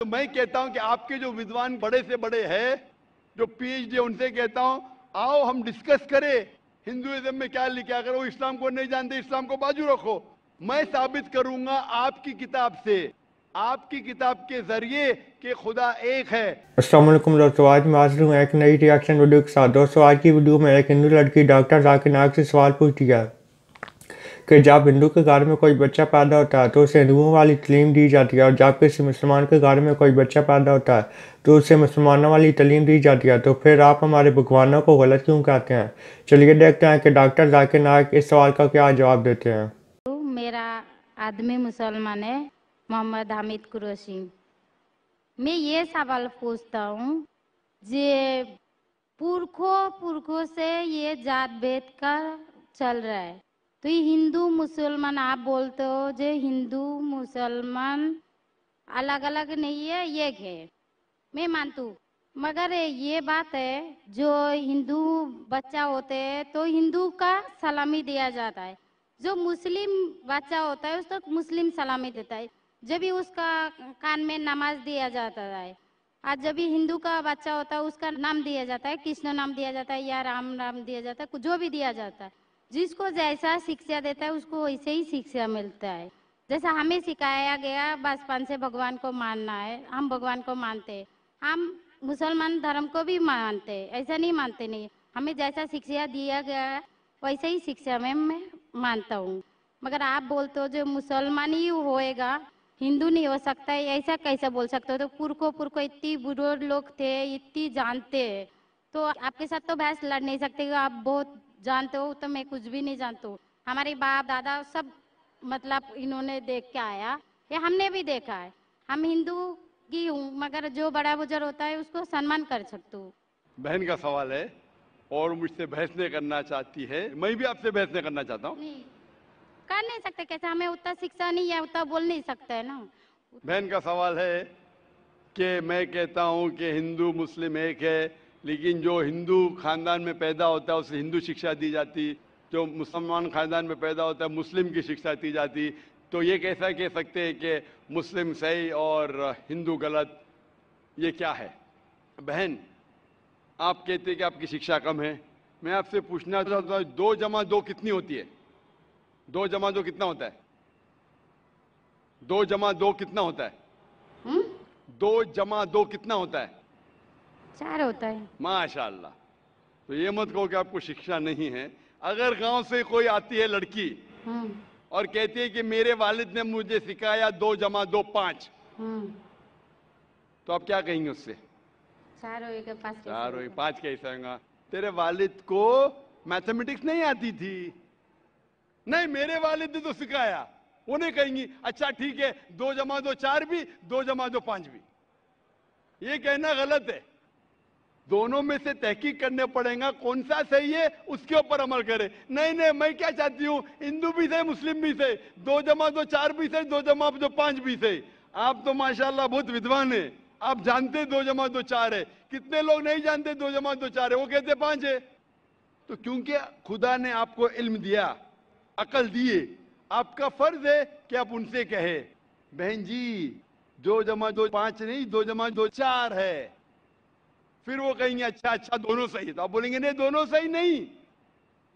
तो मैं कहता हूं कि आपके जो विद्वान बड़े से बड़े हैं, जो पीएचडी, उनसे कहता हूं आओ हम डिस्कस करें हिंदुइज्म में क्या लिखा है। अगर वो इस्लाम को नहीं जानते, इस्लाम को बाजू रखो। मैं साबित करूंगा आपकी किताब से, आपकी किताब के जरिए कि खुदा एक है। अस्सलाम वालेकुम दोस्तों, आज मैं हाजिर हूँ एक नई रिएक्शन वीडियो के साथ। दोस्तों, आज की वीडियो में एक हिंदू लड़की डॉक्टर जाकिर नाग से सवाल पूछती है कि जब हिंदू के घर में कोई बच्चा पैदा होता है तो उसे हिंदुओं वाली तलीम दी जाती है, और जब किसी मुसलमान के घर में कोई बच्चा पैदा होता है तो उसे मुसलमानों वाली तलीम दी जाती है। तो फिर आप हमारे भगवानों को गलत क्यों कहते हैं? चलिए देखते हैं कि डॉक्टर जाकिर नाग इस सवाल का क्या जवाब देते हैं। मेरा आदमी मुसलमान है, मोहम्मद हामिद कुरैशी। मैं ये सवाल पूछता हूँ, जे पुरखों से ये जात भेद का चल रहा है, तो ये हिंदू मुसलमान आप बोलते हो, जो हिंदू मुसलमान अलग अलग नहीं है, एक है। मैं मानती हूँ, मगर ये बात है जो हिंदू बच्चा होते हैं तो हिंदू का सलामी दिया जाता है, जो मुस्लिम बच्चा होता है उसको मुस्लिम सलामी देता है। जब भी उसका कान में नमाज दिया जाता है, आज जब भी हिंदू का बच्चा होता है उसका नाम दिया जाता है, कृष्ण नाम दिया जाता है या राम नाम दिया जाता है, जो भी दिया जाता है। जिसको जैसा शिक्षा देता है उसको वैसे ही शिक्षा मिलता है। जैसा हमें सिखाया गया बचपन से भगवान को मानना है, हम भगवान को मानते हैं। हम मुसलमान धर्म को भी मानते हैं, ऐसा नहीं मानते नहीं। हमें जैसा शिक्षा दिया गया है वैसे ही शिक्षा में मैं मानता हूँ। मगर आप बोलते हो जो मुसलमान ही होएगा, हिंदू नहीं हो सकता है, ऐसा कैसे बोल सकते हो? तो पुरखों इतनी बुजुर्ग लोग थे, इतनी जानते हैं, तो आपके साथ तो बहस लड़ नहीं सकते। आप बहुत जानते हो तो मैं कुछ भी नहीं जानती हूँ। हमारे बाप दादा सब मतलब इन्होंने देख के आया, ये हमने भी देखा है। हम हिंदू की हूँ, मगर जो बड़ा बुजुर्ग होता है उसको सम्मान कर सकती हूँ। बहन का सवाल है और मुझसे बहस नहीं करना चाहती है, मैं भी आपसे बहस नहीं करना चाहता हूँ। नहीं कर नहीं सकते, कैसे? हमें उतना शिक्षा नहीं है, उतना बोल नहीं सकते है ना। बहन का सवाल है कि मैं कहता हूं कि हिंदू मुस्लिम एक है, लेकिन जो हिंदू खानदान में पैदा होता है उसे हिंदू शिक्षा दी जाती, जो मुसलमान खानदान में पैदा होता है मुस्लिम की शिक्षा दी जाती। तो ये कैसा कह सकते हैं कि मुस्लिम सही और हिंदू गलत? ये क्या है? बहन, आप कहते हैं कि आपकी शिक्षा कम है। मैं आपसे पूछना चाहता हूँ, 2 + 2 कितनी होती है? 2 + 2 कितना होता है? 2 + 2 कितना होता है? 2 + 2 कितना होता है? 4 होता है। माशाल्लाह। तो ये मत कहो कि आपको शिक्षा नहीं है। अगर गांव से कोई आती है लड़की और कहती है कि मेरे वालिद ने मुझे सिखाया 2 + 2 5, तो आप क्या कहेंगे उससे? 4 होएगा, 5 कैसे 4 होगा? 5 कैसे होगा? तेरे वालिद को मैथमेटिक्स नहीं आती थी? नहीं, मेरे वालिद ने तो सिखाया। वो नहीं कहेंगी अच्छा ठीक है 2 + 2 4 भी, 2 + 2 5 भी। ये कहना गलत है। दोनों में से तहकीक करने पड़ेगा, कौन सा सही है उसके ऊपर अमल करे। नहीं नहीं, मैं क्या चाहती हूं, हिंदू भी सही मुस्लिम भी सही, 2 + 2 4 भी सही, 2 + 2 5 भी सही। आप तो माशाल्लाह बहुत विद्वान है, आप जानते 2 + 2 4 है। कितने लोग नहीं जानते 2 + 2 4 है, वो कहते 5 है। तो क्योंकि खुदा ने आपको इल्म दिया, अकल दिए, आपका फर्ज है कि आप उनसे कहे बहन जी 2 + 2 5 नहीं, 2 + 2 4 है। फिर वो कहेंगे अच्छा अच्छा दोनों सही है, तो आप बोलेंगे नहीं दोनों सही नहीं,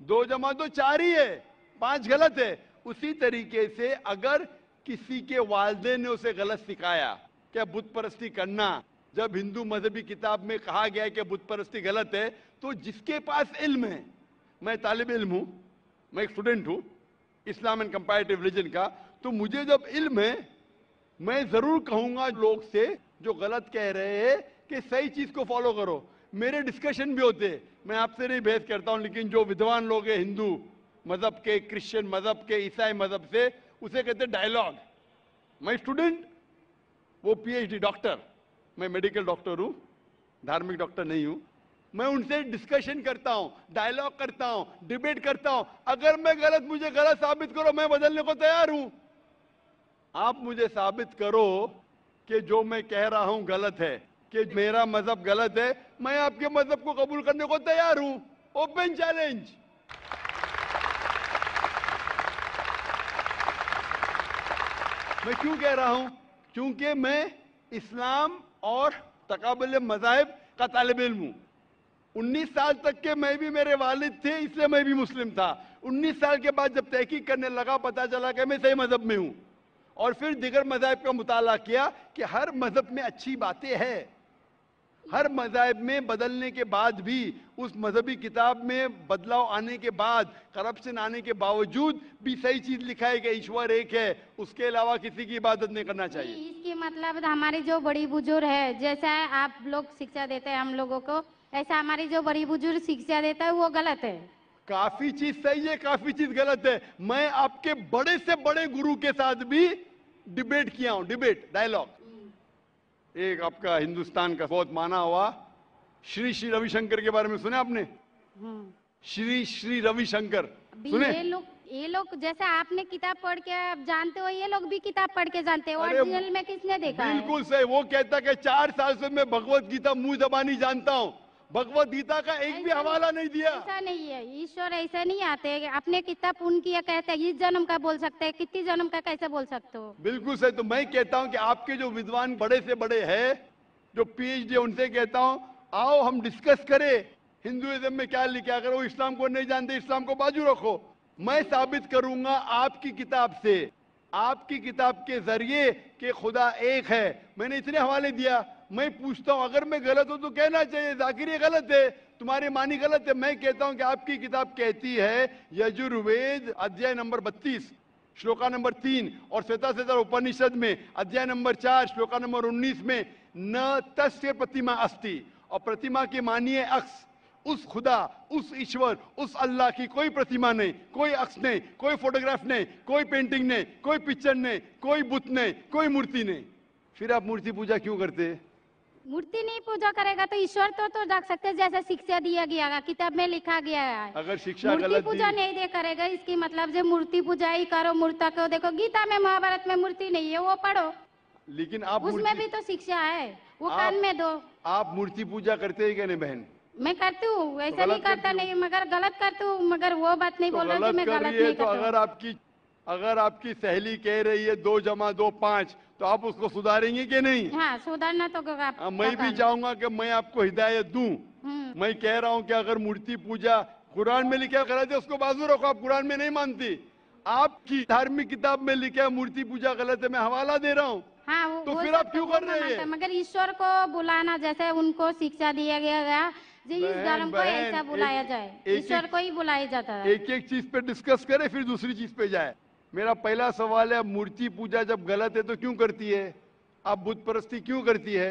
2 + 2 4 ही है, 5 गलत है। उसी तरीके से अगर किसी के वालिदैन ने उसे गलत सिखाया क्या बुत परस्ती करना, जब हिंदू मजहबी किताब में कहा गया है कि बुत परस्ती गलत है, तो जिसके पास इल्म है, मैं तालिब इल्म हूं, मैं एक स्टूडेंट हूं इस्लाम एंड कंपैरेटिव रिलीजन का, तो मुझे जब इल्म है मैं जरूर कहूंगा लोग से जो गलत कह रहे हैं कि सही चीज को फॉलो करो। मेरे डिस्कशन भी होते हैं, मैं आपसे नहीं बहस करता हूं, लेकिन जो विद्वान लोग हैं हिंदू मजहब के, क्रिश्चियन मजहब के, ईसाई मजहब से, उसे कहते हैं डायलॉग। मैं स्टूडेंट, वो पीएचडी डॉक्टर, मैं मेडिकल डॉक्टर हूं, धार्मिक डॉक्टर नहीं हूं। मैं उनसे डिस्कशन करता हूं, डायलॉग करता हूं, डिबेट करता हूं। अगर मैं गलत, मुझे गलत साबित करो, मैं बदलने को तैयार हूं। आप मुझे साबित करो कि जो मैं कह रहा हूं गलत है, कि मेरा मजहब गलत है, मैं आपके मजहब को कबूल करने को तैयार हूं। Open challenge. मैं क्यों कह रहा हूं? क्योंकि मैं इस्लाम और तकाबुल मज़ाहिब का तालिब इल्म हूँ। 19 साल तक के मैं भी, मेरे वालिद थे इसलिए मैं भी मुस्लिम था। 19 साल के बाद जब तहकीक करने लगा पता चला कि मैं सही मजहब में हूँ, और फिर दिगर मज़ाहिब का मुताला किया कि हर मजहब में अच्छी बातें हैं। हर मज़ाहिब में बदलने के बाद भी, उस मजहबी किताब में बदलाव आने के बाद, करप्शन आने के बावजूद भी सही चीज लिखा है कि ईश्वर एक है, उसके अलावा किसी की इबादत नहीं करना चाहिए। इसकी मतलब हमारी जो बड़ी बुजुर्ग है, जैसा आप लोग शिक्षा देते हैं हम लोगों को, ऐसा हमारी जो बड़ी बुजुर्ग शिक्षा देता है वो गलत है। काफी चीज सही है, काफी चीज गलत है। मैं आपके बड़े से बड़े गुरु के साथ भी डिबेट किया हूं, डिबेट, डायलॉग। एक आपका हिंदुस्तान का बहुत माना हुआ श्री श्री रविशंकर के बारे में सुने आपने? श्री श्री रविशंकर सुने? ये लोग जैसे आपने किताब पढ़ के आप जानते हो, ये लोग भी किताब पढ़ के जानते हो। अरे ओरिजिनल में किसने देखा है? बिल्कुल सही। वो कहता कि 4 साल से मैं भगवत गीता मुंह जबानी जानता हूँ, भगवत गीता का एक भी हवाला नहीं दिया। ऐसा नहीं है, ईश्वर ऐसे नहीं आते। अपने कितना पुण्य किया कहते हैं, इस जन्म का बोल सकते हैं, कितनी जन्म का कैसे बोल सकते हो? बिल्कुल सही। तो मैं कहता हूं कि आपके जो विद्वान बड़े से बड़े हैं, जो पीएचडी, उनसे कहता हूं आओ हम डिस्कस करें हिंदुइज्म में क्या लिखा। अगर वो इस्लाम को नहीं जानते, इस्लाम को बाजू रखो। मैं साबित करूंगा आपकी किताब से, आपकी किताब के जरिए कि खुदा एक है। मैंने इतने हवाले दिया। मैं पूछता हूं अगर मैं गलत हूं तो कहना चाहिए जाकिर ये गलत है, तुम्हारी मानी गलत है। मैं कहता हूं कि आपकी किताब कहती है यजुर्वेद अध्याय नंबर 32 श्लोका नंबर 3 और श्वेताश्वेतर उपनिषद में अध्याय नंबर 4 श्लोका नंबर 19 में न तस्य प्रतिमा अस्ति, और प्रतिमा की मानिए अक्स। उस खुदा, उस ईश्वर, उस अल्लाह की कोई प्रतिमा नहीं, कोई अक्स नहीं, कोई फोटोग्राफ नहीं, कोई पेंटिंग नहीं, कोई पिक्चर नहीं, कोई बुत नहीं, कोई मूर्ति नहीं। फिर आप मूर्ति पूजा क्यों करते? मूर्ति नहीं पूजा करेगा तो ईश्वर तो रख सकते हैं, जैसे शिक्षा दिया गया है, किताब में लिखा गया है। अगर शिक्षा मूर्ति गलत पूजा दी, नहीं दे करेगा इसकी मतलब जो मूर्ति पूजा ही करो, मूर्ता को देखो। गीता में, महाभारत में मूर्ति नहीं है, वो पढ़ो। लेकिन आप उसमें भी तो शिक्षा है, वो कान में दो। आप मूर्ति पूजा करते हैं क्या? नहीं बहन, मैं करती हूँ, ऐसा नहीं करता नहीं, मगर गलत करती हूँ। मगर वो बात नहीं तो बोल रहा कि मैं कर गलत रही है। नहीं तो करती। अगर आपकी सहेली कह रही है 2 + 2 5, तो आप उसको सुधारेंगे कि नहीं? हाँ, सुधारना तो मैं भी चाहूंगा कि मैं आपको हिदायत दूं। मैं कह रहा हूं कि अगर मूर्ति पूजा कुरान में लिखा गलत है, उसको बाजू रखो। आप कुरान में नहीं मानती, आपकी धार्मिक किताब में लिखा है मूर्ति पूजा गलत है, मैं हवाला दे रहा हूँ। हाँ, तो फिर आप क्यों कर रहे हैं? मगर ईश्वर को बुलाना, जैसे उनको शिक्षा दिया गया जी, इस धर्म को ऐसा बुलाया जाए, ईश्वर को ही बुलाया जाता है। एक एक चीज पे डिस्कस करे फिर दूसरी चीज पे जाए। मेरा पहला सवाल है, मूर्ति पूजा जब गलत है तो क्यों करती है? आप बुत परस्ती क्यों करती है?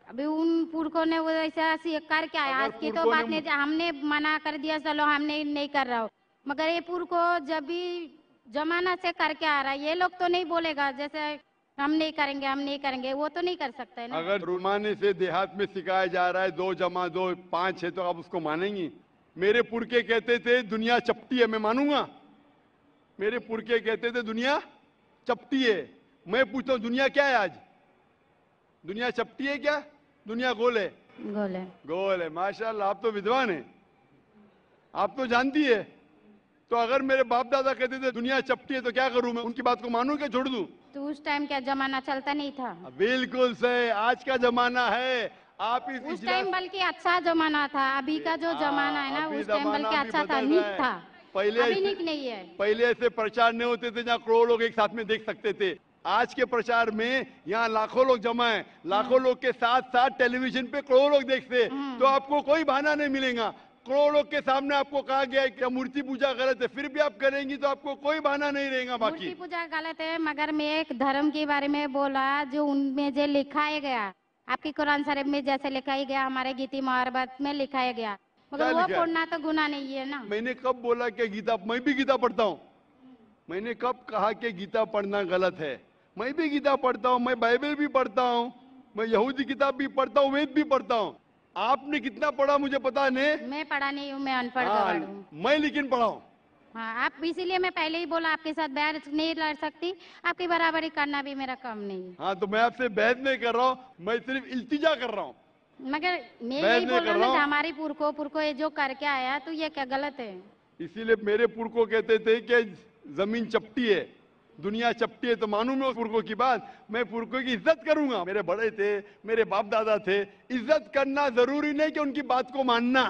अभी उन पुरखों ने वो ऐसा करके आया, आज की तो बात नहीं, हमने मना कर दिया चलो हमने नहीं कर रहा हो। मगर ये पुरखों जब भी जमाना से करके आ रहा है, ये लोग तो नहीं बोलेगा जैसे हम नहीं करेंगे, हम नहीं करेंगे, वो तो नहीं कर सकते ना। अगर रुमाने से देहात में सिखाया जा रहा है 2 + 2 5 है, तो आप उसको मानेंगी? मेरे पुरखे कहते थे दुनिया चपटी है, मैं मानूंगा? मेरे पुरखे कहते थे दुनिया चपटी है। मैं पूछता हूँ दुनिया क्या है आज? दुनिया चपटी है क्या? दुनिया गोल है? गोल है। गोल है। माशाल्लाह, आप तो विद्वान है, आप तो जानती है। तो अगर मेरे बाप दादा कहते थे दुनिया चपटी है तो क्या करूं मैं? उनकी बात को मानूं क्या छोड़ दूं? तो उस टाइम क्या जमाना चलता नहीं था? बिल्कुल सही, आज का जमाना है। आप उस टाइम बल्कि अच्छा जमाना था, अभी का जो जमाना है ना, उस टाइम बल्कि अच्छा था, नीक था। पहले अभी नीक नहीं है। पहले ऐसे प्रचार नहीं होते थे जहाँ करोड़ों लोग एक साथ में देख सकते थे। आज के प्रचार में यहाँ लाखों लोग जमा है, लाखों लोग के साथ साथ टेलीविजन पे करोड़ों लोग देखते हैं। तो आपको कोई बहाना नहीं मिलेगा। करोड़ों लोग के सामने आपको कहा गया है कि मूर्ति पूजा गलत है, फिर भी आप करेंगी तो आपको कोई बहाना नहीं रहेगा। बाकी मूर्ति पूजा गलत है, मगर मैं एक धर्म के बारे में बोला जो उनमें जो लिखाया गया, आपकी कुरान शरीफ में जैसे लिखाया गया, हमारे गीता महाभारत में लिखाया गया, मगर वो पढ़ना तो गुनाह नहीं है ना। मैंने कब बोला कि गीता? मैं भी गीता पढ़ता हूँ। मैंने कब कहा कि गीता पढ़ना गलत है? मैं भी गीता पढ़ता हूँ, मैं बाइबल भी पढ़ता हूँ, मैं यहूदी किताब भी पढ़ता हूँ, वेद भी पढ़ता हूँ। आपने कितना पढ़ा मुझे पता नहीं, मैं पढ़ा नहीं हूँ, मैं अनपढ़ हूँ। मैं लेकिन पढ़ा हूँ। हाँ, आप इसीलिए मैं पहले ही बोला आपके साथ बहस नहीं लड़ सकती, आपकी बराबरी करना भी मेरा काम नहीं। हाँ, तो मैं आपसे बहस नहीं कर रहा हूँ, मैं सिर्फ इल्तिजा कर रहा हूँ। मगर मैं यही बोल रहा हूँ हमारी पुरखों ये जो करके आया तो ये क्या गलत है? इसीलिए मेरे पुरखों कहते थे कि जमीन चपटी है, दुनिया चपटी है तो मानूं मैं उस पुरखों की बात, मैं पुरखों की इज्जत करूंगा। मेरे बड़े थे, मेरे बाप दादा थे, इज्जत करना जरूरी नहीं कि उनकी बात को मानना।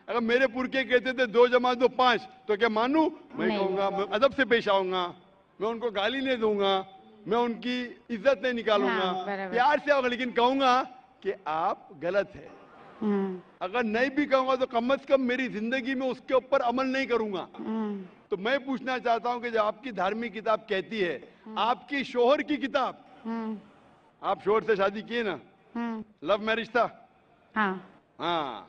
अगर मेरे पुरखे कहते थे 2 + 2 5, तो क्या मानूं? मैं नहीं। कहूंगा, मैं अदब से पेश आऊंगा, मैं उनको गाली नहीं दूंगा, मैं उनकी इज्जत नहीं निकालूंगा, हाँ, बराबर। प्यार से आऊंगा, लेकिन कहूंगा कि आप गलत है। अगर नहीं भी कहूंगा तो कम से कम मेरी जिंदगी में उसके ऊपर अमल नहीं करूंगा। तो मैं पूछना चाहता हूं कि जो आपकी धार्मिक किताब कहती है, आपकी शोहर की किताब, आप शोहर से शादी किए ना? लव मैरिज था? हाँ। हाँ।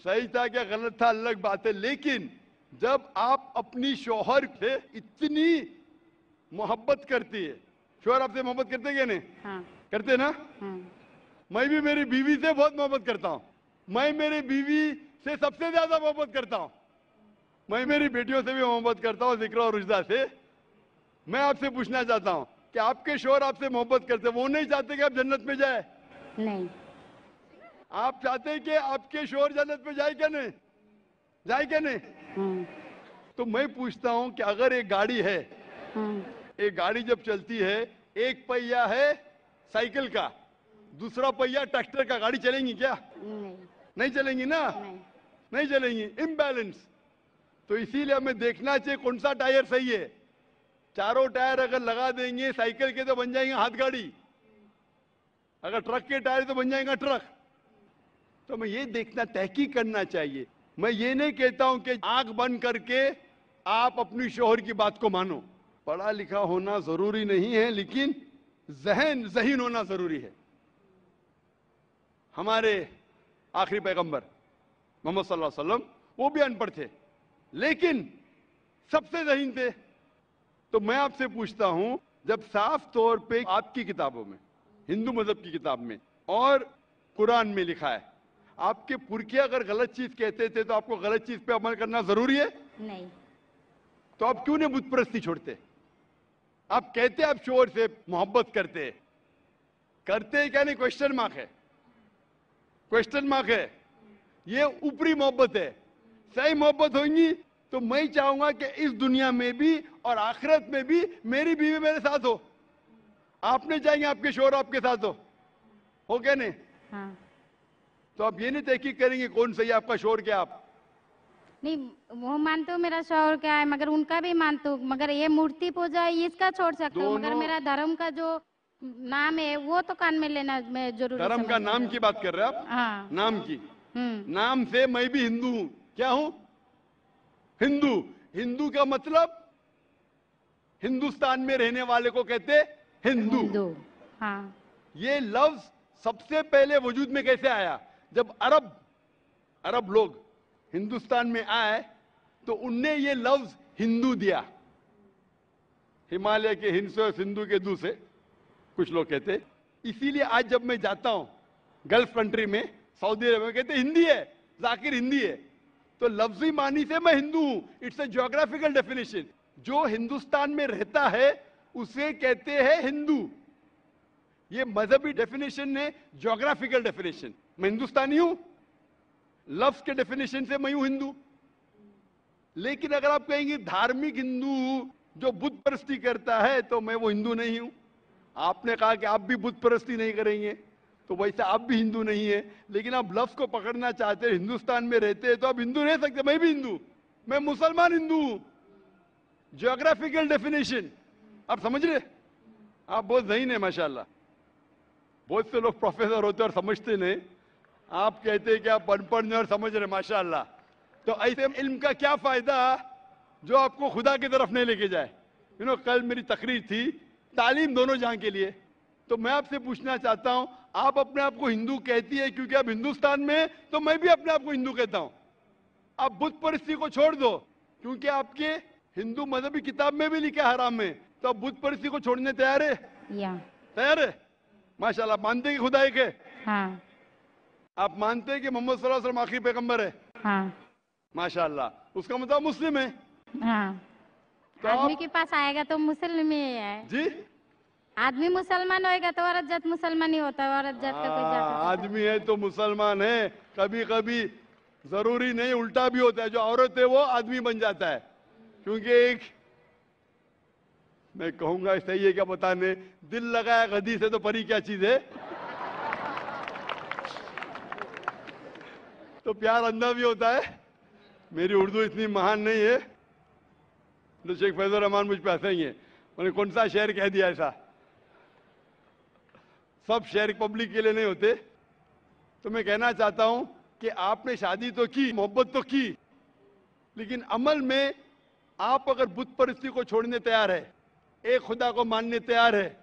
सही था क्या गलत था अलग बात है, लेकिन जब आप अपनी शोहर से इतनी मोहब्बत करती है, शोहर आपसे मोहब्बत करते क्या नहीं? हाँ। करते ना? मैं भी मेरी बीवी से बहुत मोहब्बत करता हूँ। मैं मेरी बीवी से सबसे ज्यादा मोहब्बत करता हूँ। मैं मेरी बेटियों से भी मोहब्बत करता हूँ, जिक्र और रुजदा से। मैं आपसे पूछना चाहता हूँ कि आपके शोहर आपसे मोहब्बत करते, वो नहीं चाहते कि आप जन्नत में जाए? नहीं। आप चाहते हैं कि आपके शोहर जन्नत में जाए क्या नहीं? जाए क्या नहीं? तो मैं पूछता हूँ कि अगर एक गाड़ी है, एक गाड़ी जब चलती है, एक पहिया है साइकिल का, दूसरा पहिया ट्रैक्टर का, गाड़ी चलेंगी क्या? नहीं। नहीं चलेंगी ना? नहीं। नहीं चलेंगी, इम्बैलेंस। तो इसीलिए हमें देखना चाहिए कौन सा टायर सही है। चारों टायर अगर लगा देंगे साइकिल के तो बन जाएंगे हाथ गाड़ी, अगर ट्रक के टायर तो बन जाएगा ट्रक। तो हमें ये देखना, तहकीक करना चाहिए। मैं ये नहीं कहता हूं कि आंख बंद करके आप अपनी शोहर की बात को मानो। पढ़ा लिखा होना जरूरी नहीं है, लेकिन ज़हीन होना जरूरी है। हमारे आखिरी पैगंबर मोहम्मद सल्लल्लाहु अलैहि वसल्लम, वो भी अनपढ़ थे, लेकिन सबसे ज़हीन थे। तो मैं आपसे पूछता हूं, जब साफ तौर पे आपकी किताबों में, हिंदू मजहब की किताब में और कुरान में लिखा है, आपके पुरखे अगर गलत चीज कहते थे तो आपको गलत चीज पे अमल करना जरूरी है? नहीं। तो आप क्यों नहीं बुत परस्ती छोड़ते? आप कहते आप शोहर से मोहब्बत करते क्या नहीं? क्वेश्चन मार्क है, क्वेश्चन मार्क है। ये ऊपरी मोहब्बत है। सही मोहब्बत होगी तो मैं चाहूंगा कि इस दुनिया में भी और आखिरत में भी मेरी बीवी मेरे साथ हो। आप नहीं चाहेंगे आपके शोहर आपके साथ हो क्या नहीं? हाँ। तो आप ये नहीं तहकीक करेंगे कौन सही आपका शोहर क्या? आप नहीं, वो मानते हो मेरा शौहर क्या है, मगर उनका भी मानते हो, मगर ये मूर्ति पूजा है इसका छोड़ सकते हो, मगर मेरा धर्म का जो नाम है वो तो कान में लेना मैं जरूरी धर्म का समझती नाम हूँ। की बात कर रहे हैं आप? हाँ। नाम की। नाम से मैं भी हिंदू हूं। क्या हूं? हिंदू। हिंदू का मतलब हिंदुस्तान में रहने वाले को कहते हिंदू। हाँ। ये लफ्ज सबसे पहले वजूद में कैसे आया? जब अरब लोग हिंदुस्तान में आए तो उनने ये लफ्ज हिंदू दिया। हिमालय के हिंद से, सिंधु के दू से कुछ लोग कहते। इसीलिए आज जब मैं जाता हूं गल्फ कंट्री में, सऊदी अरब में, कहते हिंदी है, जाकिर हिंदी है। तो लफ्जी मानी से मैं हिंदू हूं। It's a geographical definition. जो हिंदुस्तान में रहता है उसे कहते हैं हिंदू। ये मजहबी डेफिनेशन है, ज्योग्राफिकल डेफिनेशन। मैं हिंदुस्तानी हूं, लफ्ज के डेफिनेशन से मैं हूं हिंदू। लेकिन अगर आप कहेंगे धार्मिक हिंदू जो बुत परस्ती करता है, तो मैं वो हिंदू नहीं हूं। आपने कहा कि आप भी बुत परस्ती नहीं करेंगे, तो वैसे आप भी हिंदू नहीं है। लेकिन आप लफ्ज को पकड़ना चाहते हैं, हिंदुस्तान में रहते हैं तो आप हिंदू रह सकते। मैं भी हिंदू, मैं मुसलमान हिंदू हूं। ज्योग्राफिकल डेफिनेशन आप समझ रहे? आप बहुत ज़हीन है माशाल्लाह। बहुत से लोग प्रोफेसर होते और समझते नहीं। आप कहते हैं कि आप अनपढ़ नहीं और समझ रहे, माशाल्लाह। तो ऐसे इल्म का क्या फायदा जो आपको खुदा की तरफ नहीं लेके जाए? कल मेरी तकरीर थी तालीम दोनों जहां के लिए। तो मैं आपसे पूछना चाहता हूं, आप अपने आप को हिंदू कहती है क्योंकि आप हिंदुस्तान में हैं, तो मैं भी अपने आप को हिंदू कहता हूं। आप बुत परस्ती को छोड़ दो, क्योंकि आपके हिंदू मजहबी किताब में भी लिखा है हराम है, तो आप बुत परस्ती को छोड़ने तैयार है? तैयार है? माशाल्लाह। मानते हैं कि खुदा एक है? हाँ। आप मानते हैं कि मोहम्मद सल्लल्लाहु अलैहि वसल्लम आखिरी पैगंबर है? हाँ। माशाल्लाह। उसका मतलब मुस्लिम है? हाँ। तो आदमी के पास आएगा तो मुसलमान ही है जी। आदमी मुसलमान होएगा तो औरत जात मुसलमान ही होता है। औरत जात का कोई जात होता है? आदमी है तो मुसलमान है। कभी कभी जरूरी नहीं, उल्टा भी होता है, जो औरत है वो आदमी बन जाता है। क्योंकि एक, मैं कहूंगा सही है क्या पता नहीं, दिल लगाया गधी से तो परी क्या चीज है। तो प्यार अंधा भी होता है। मेरी उर्दू इतनी महान नहीं है, तो शेख फैजुर रहमान मुझ पे हंसे ही है। मैंने कौन सा शेर कह दिया ऐसा? सब शेर पब्लिक के लिए नहीं होते। तो मैं कहना चाहता हूं कि आपने शादी तो की, मोहब्बत तो की, लेकिन अमल में आप अगर बुत परस्ती को छोड़ने तैयार है, एक खुदा को मानने तैयार है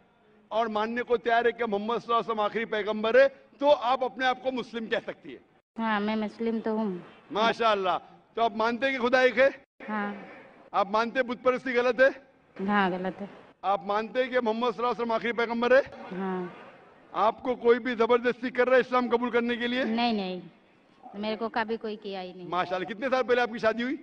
और मानने को तैयार है कि मोहम्मद सल्लल्लाहु अलैहि वसल्लम आखिरी पैगंबर है, तो आप अपने आप को मुस्लिम कह सकती है। हाँ, मैं मुस्लिम तो हूँ। माशाअल्लाह। तो आप मानते हैं कि खुदा एक है? हाँ। आप मानते हैं बुत परस्ती गलत है? हाँ, गलत है। आप मानते हैं कि मोहम्मद सल्लल्लाहु अलैहि वसल्लम आखिरी पैगंबर है? हाँ। आपको कोई भी जबरदस्ती कर रहा है इस्लाम कबूल करने के लिए? नहीं नहीं, मेरे को कभी कोई किया ही नहीं। माशाल्लाह। कितने साल पहले आपकी शादी हुई?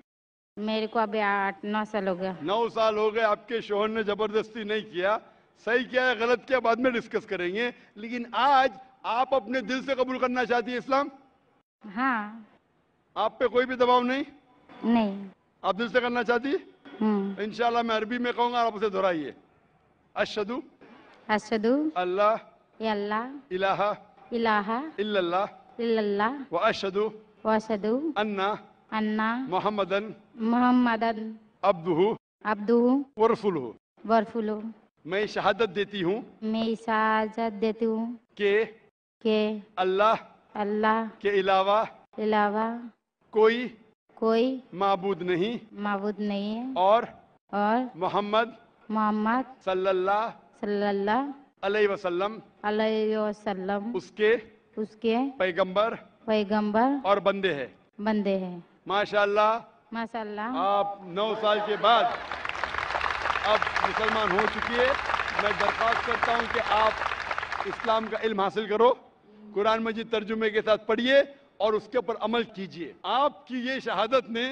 मेरे को अभी 8-9 साल हो गया। 9 साल हो गए। आपके शोहर ने जबरदस्ती नहीं किया। सही किया है गलत किया बाद में डिस्कस करेंगे, लेकिन आज आप अपने दिल से कबूल करना चाहती है इस्लाम? हाँ। आप पे कोई भी दबाव नहीं? नहीं। आप दिल से करना चाहती है? इंशाल्लाह मैं अरबी में कहूंगा, आप उसे दोहराइए। अशहदु अशहदु अल्लाह अल्लाह इलाहा इलाहा इल्लल्लाह इल्लल्लाह व अशहदु व अशहदु अन्ना अन्ना मुहम्मदन मुहम्मदन अब्दुहु अब्दुहु व रसूलुहु। व रसूलुहु। मैं शहादत देती हूँ मैं इजाजत देती हूँ कि अल्लाह के अलावा कोई कोई माबूद नहीं माबूद नहीं है और मोहम्मद सल्लल्लाहु अलैहि वसल्लम अलैहि वसल्लम उसके पैगंबर और बंदे हैं। माशाअल्लाह। आप 9 साल के बाद अब मुसलमान हो चुकी है। मैं दरख्वास्त करता हूं कि आप इस्लाम का इल्म हासिल करो, कुरान मजीद तर्जुमे के साथ पढ़िए और उसके ऊपर अमल कीजिए। आपकी ये शहादत ने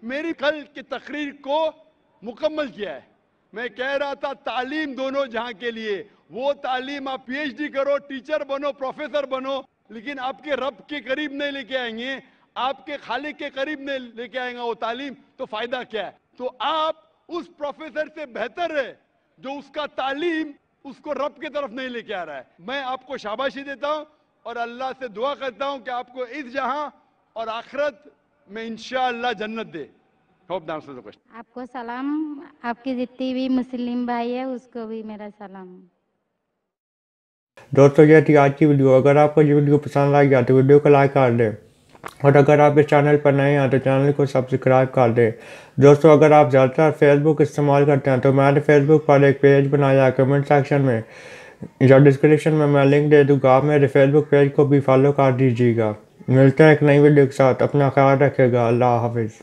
मेरी कल की तकरीर को मुकम्मल किया है। मैं कह रहा था तालीम दोनों जहां के लिए, वो तालीम आप पीएचडी करो, टीचर बनो, प्रोफेसर बनो, लेकिन आपके रब के करीब नहीं लेके आएंगे, आपके खालिक के करीब नहीं लेके आएगा वो तालीम, तो फायदा क्या है? तो आप उस प्रोफेसर से बेहतर है जो उसका तालीम उसको रब की तरफ नहीं लेके आ रहा है। मैं आपको शाबाशी देता हूं और अल्लाह से दुआ करता हूं कि आपको इस जहां और आखिरत में इंशाअल्लाह जन्नत दे। Hope the answer the question. आपको सलाम, आपकी जितनी भी मुस्लिम भाई है उसको भी मेरा सलाम। दोस्तों ये थी आज की वीडियो। अगर आपको ये वीडियो पसंद आई तो वीडियो को लाइक कर दें और अगर आप इस चैनल पर नए हैं तो चैनल को सब्सक्राइब कर दें। दोस्तों अगर आप ज़्यादातर फेसबुक इस्तेमाल करते हैं तो मैंने फेसबुक पर एक पेज बनाया है, कमेंट सेक्शन में या डिस्क्रिप्शन में मैं लिंक दे दूँगा, आप मेरे फेसबुक पेज को भी फॉलो कर दीजिएगा। मिलते हैं एक नई वीडियो के साथ, अपना ख्याल रखिएगा। अल्लाह हाफिज़।